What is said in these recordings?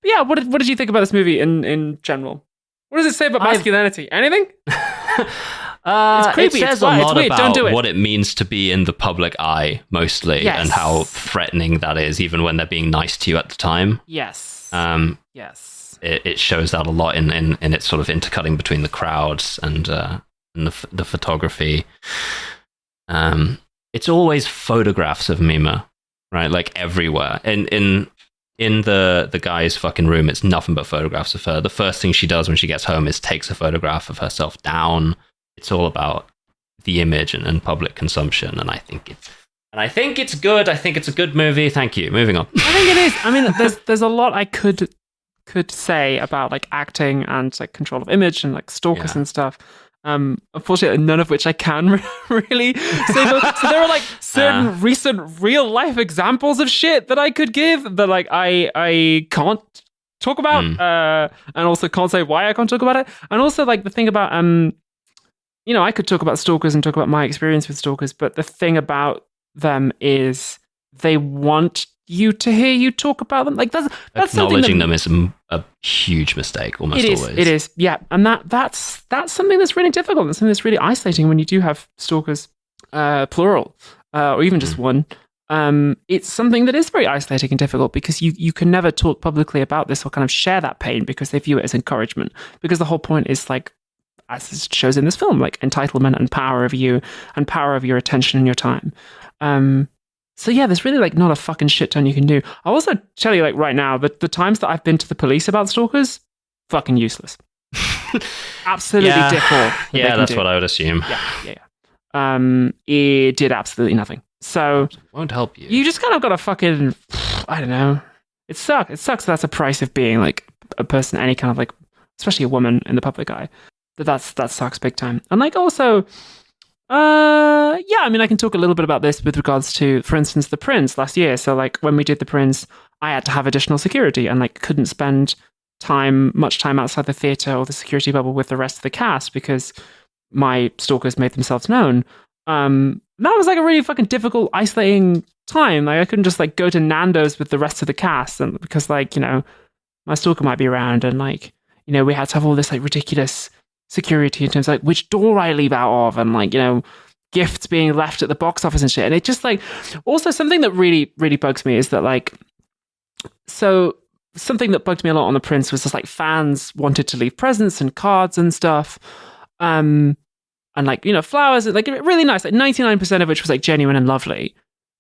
yeah, what did you think about this movie in general? What does it say about masculinity? Anything? It's creepy. It says a it's lot weird. Don't about do it. what it means to be in the public eye, mostly, Yes. and how threatening that is, even when they're being nice to you at the time. Yes. Yes. It shows that a lot in its sort of intercutting between the crowds and the photography. It's always photographs of Mima, right? Like everywhere. In the guy's fucking room, it's nothing but photographs of her. The first thing she does when she gets home is takes a photograph of herself down. It's all about the image and public consumption, and I think it's good. I think it's a good movie. Thank you. Moving on. I think it is. I mean, there's a lot I could say about like acting and like control of image and like Stalkers and stuff. Unfortunately, none of which I can really say. So there are like certain recent real life examples of shit that I could give that like I can't talk about, and also can't say why I can't talk about it. And also like the thing about I could talk about Stalkers and talk about my experience with Stalkers, but the thing about them is they want you to hear you talk about them. Like that's acknowledging them is a huge mistake almost always. It is, yeah. And that's something that's really difficult. It's something that's really isolating when you do have Stalkers, plural, or even just one. It's something that is very isolating and difficult because you can never talk publicly about this or kind of share that pain because they view it as encouragement. Because the whole point is like, as it shows in this film, like entitlement and power of you and power of your attention and your time. So yeah, there's really like not a fucking shit ton you can do. I'll also tell you like right now that the times that I've been to the police about Stalkers, fucking useless. Absolutely dick all. Yeah, that's what I would assume. Yeah. It did absolutely nothing. So it won't help you. You just kind of got to fucking, I don't know. It sucks. It sucks that that's a price of being like a person, any kind of like, especially a woman in the public eye. That sucks big time. And like also, I mean, I can talk a little bit about this with regards to, for instance, The Prince last year. So like when we did The Prince, I had to have additional security and like couldn't spend much time outside the theater or the security bubble with the rest of the cast because my stalkers made themselves known. That was like a really fucking difficult, isolating time. Like I couldn't just like go to Nando's with the rest of the cast and because like, my stalker might be around and like, we had to have all this like ridiculous security in terms of like which door I leave out of and like, gifts being left at the box office and shit. And it just like, also something that really, really bugs me is that like, so something that bugged me a lot on The Prince was just like fans wanted to leave presents and cards and stuff. And like, flowers, like really nice, like 99% of which was like genuine and lovely.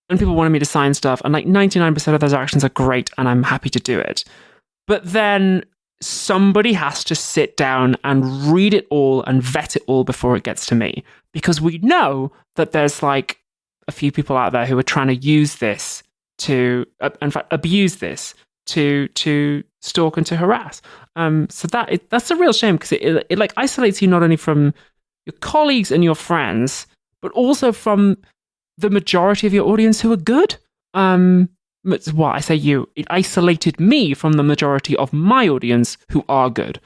And people wanted me to sign stuff. And like 99% of those actions are great and I'm happy to do it. But then somebody has to sit down and read it all and vet it all before it gets to me. Because we know that there's like a few people out there who are trying to use this to, in fact, abuse this to stalk and to harass. So that's a real shame because it like isolates you not only from your colleagues and your friends, but also from the majority of your audience who are good. Well, I say you. It isolated me from the majority of my audience who are good,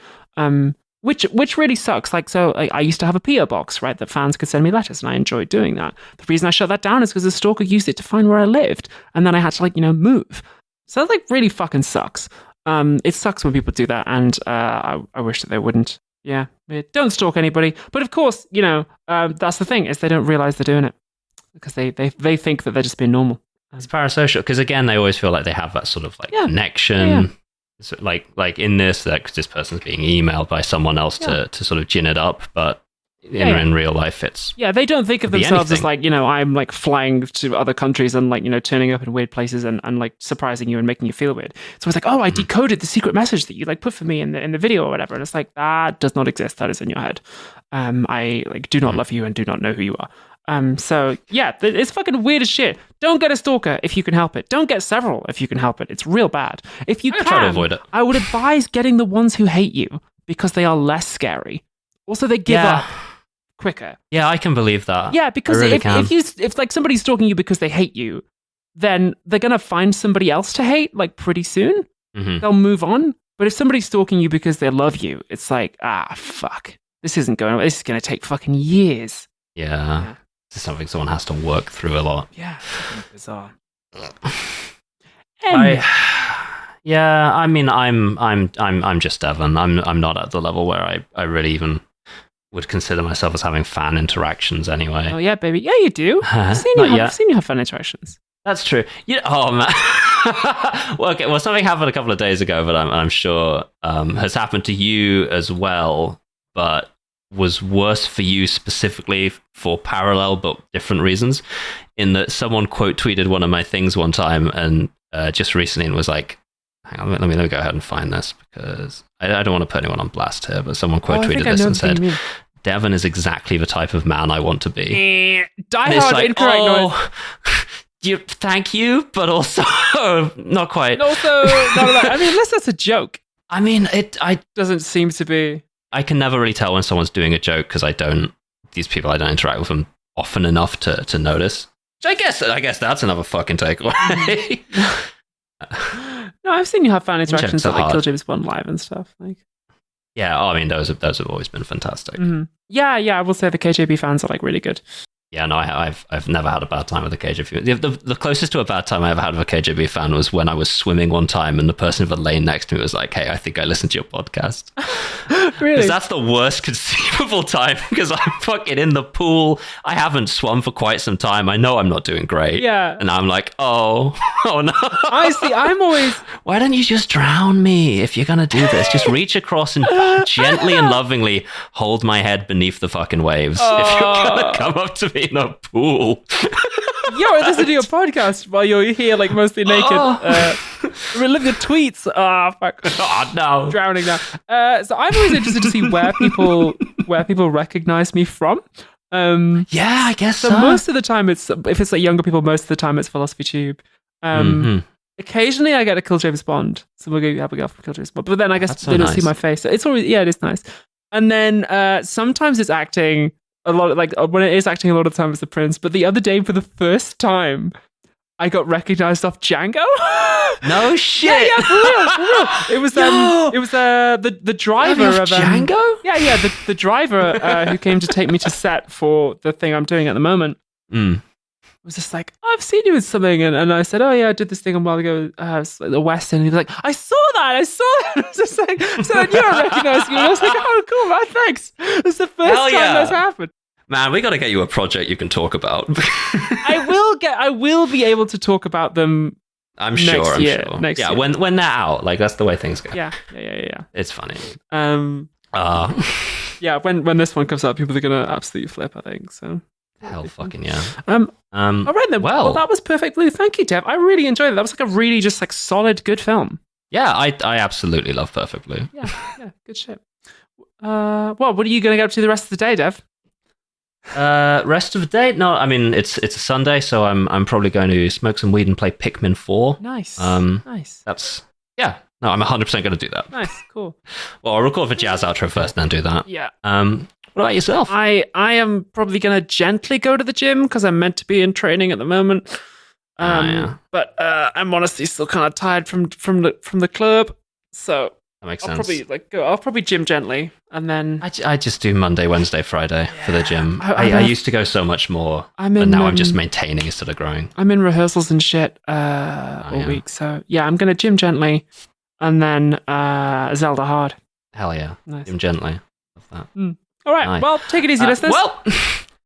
which really sucks. Like, so I used to have a PO box, right, that fans could send me letters, and I enjoyed doing that. The reason I shut that down is because the stalker used it to find where I lived, and then I had to like move. So that like really fucking sucks. It sucks when people do that, and I wish that they wouldn't. Yeah, don't stalk anybody. But of course, that's the thing is they don't realize they're doing it because they think that they're just being normal. It's parasocial because again, they always feel like they have that sort of like connection. Yeah. So like in this, that this person's being emailed by someone else to sort of gin it up, but in real life, it's they don't think of themselves as like I'm like flying to other countries and like turning up in weird places and like surprising you and making you feel weird. So it's like, oh, I decoded the secret message that you like put for me in the video or whatever, and it's like that does not exist. That is in your head. I like do not love you and do not know who you are. So yeah, it's fucking weird as shit. Don't get a stalker if you can help it. Don't get several if you can help it. It's real bad. If you can, try to avoid it. I would advise getting the ones who hate you because they are less scary. Also, they give up quicker. Yeah, I can believe that. Yeah, because if like somebody's stalking you because they hate you, then they're gonna find somebody else to hate like pretty soon. Mm-hmm. They'll move on. But if somebody's stalking you because they love you, it's like fuck, this isn't going. This is gonna take fucking years. Yeah. This is something someone has to work through a lot. Yeah, bizarre. Yeah, I mean, I'm just Devon. I'm not at the level where I really even would consider myself as having fan interactions anyway. Oh yeah, baby. Yeah, you do. I've seen you have fun interactions. That's true. Oh man. Well, okay. Well, something happened a couple of days ago, but I'm sure has happened to you as well, but was worse for you specifically for parallel but different reasons. In that someone quote tweeted one of my things one time and just recently and was like, hang on, let me go ahead and find this because I don't want to put anyone on blast here, but someone quote tweeted this and said, Devon is exactly the type of man I want to be. Die hard incorrect noise. Thank you, but also not quite. Also, I mean, unless that's a joke. I mean, I doesn't seem to be. I can never really tell when someone's doing a joke because I don't interact with them often enough to notice. Which I guess that's another fucking takeaway. No, I've seen you have fan interactions at like Kill James Bond Live and stuff. Like, yeah, I mean those have always been fantastic. Mm-hmm. Yeah, I will say the KJB fans are like really good. Yeah, no, I've never had a bad time with a KJB. The closest to a bad time I ever had with a KJB fan was when I was swimming one time and the person in the lane next to me was like, "Hey, I think I listened to your podcast." Really? Because that's the worst conceivable time because I'm fucking in the pool. I haven't swum for quite some time. I know I'm not doing great. Yeah. And I'm like, oh no. Honestly, I'm always... Why don't you just drown me if you're going to do this? Just reach across and gently and lovingly hold my head beneath the fucking waves if you're going to come up to me in a pool. Yo, listen to your podcast while you're here, like mostly naked. Relive your tweets. Oh fuck! Oh no, drowning now. So I'm always interested to see where people recognize me from. Yeah, I guess so. Most of the time, if it's like younger people, most of the time it's Philosophy Tube. Occasionally, I get a Kill James Bond, so we'll go Abigail from Kill James Bond. But then I guess they don't see my face, so it's always it is nice. And then sometimes it's acting. A lot of, like when it is acting, a lot of the time it's the Prince. But the other day, for the first time, I got recognized off Django. No shit. Yeah, for real. It was the driver of Django. Yeah, the driver who came to take me to set for the thing I'm doing at the moment. Was just like, I've seen you in something, and I said, oh yeah, I did this thing a while ago, it's like the West End. And he was like, I saw that. I was just like, so I knew I recognized you. And I was like, oh cool, man, thanks. It's the first time that's happened. Man, we got to get you a project you can talk about. I will be able to talk about them. I'm sure. Next year. When they're out, like that's the way things go. Yeah. It's funny. Yeah, when this one comes out, people are gonna absolutely flip, I think. So. Hell fucking yeah. All right then. Well, that was Perfect Blue. Thank you, Dev. I really enjoyed it. That was like a really just like solid, good film. Yeah, I absolutely love Perfect Blue. Yeah, good shit. Well, what are you gonna get up to the rest of the day, Dev? Rest of the day? No, I mean it's a Sunday, so I'm probably going to smoke some weed and play Pikmin 4. Nice. Nice. No, I'm 100% going to do that. Nice, cool. Well, I'll record the jazz outro first, and then do that. Yeah. What about yourself? I am probably going to gently go to the gym because I'm meant to be in training at the moment. But I'm honestly still kind of tired from the club, so that makes sense. I'll probably gym gently, and then I just do Monday, Wednesday, Friday for the gym. I used to go so much more, but now I'm just maintaining instead of growing. I'm in rehearsals and shit all week, so yeah, I'm gonna gym gently, and then Zelda hard. Hell yeah, nice. Gym gently. Love that. All right, well, take it easy, listeners. Well.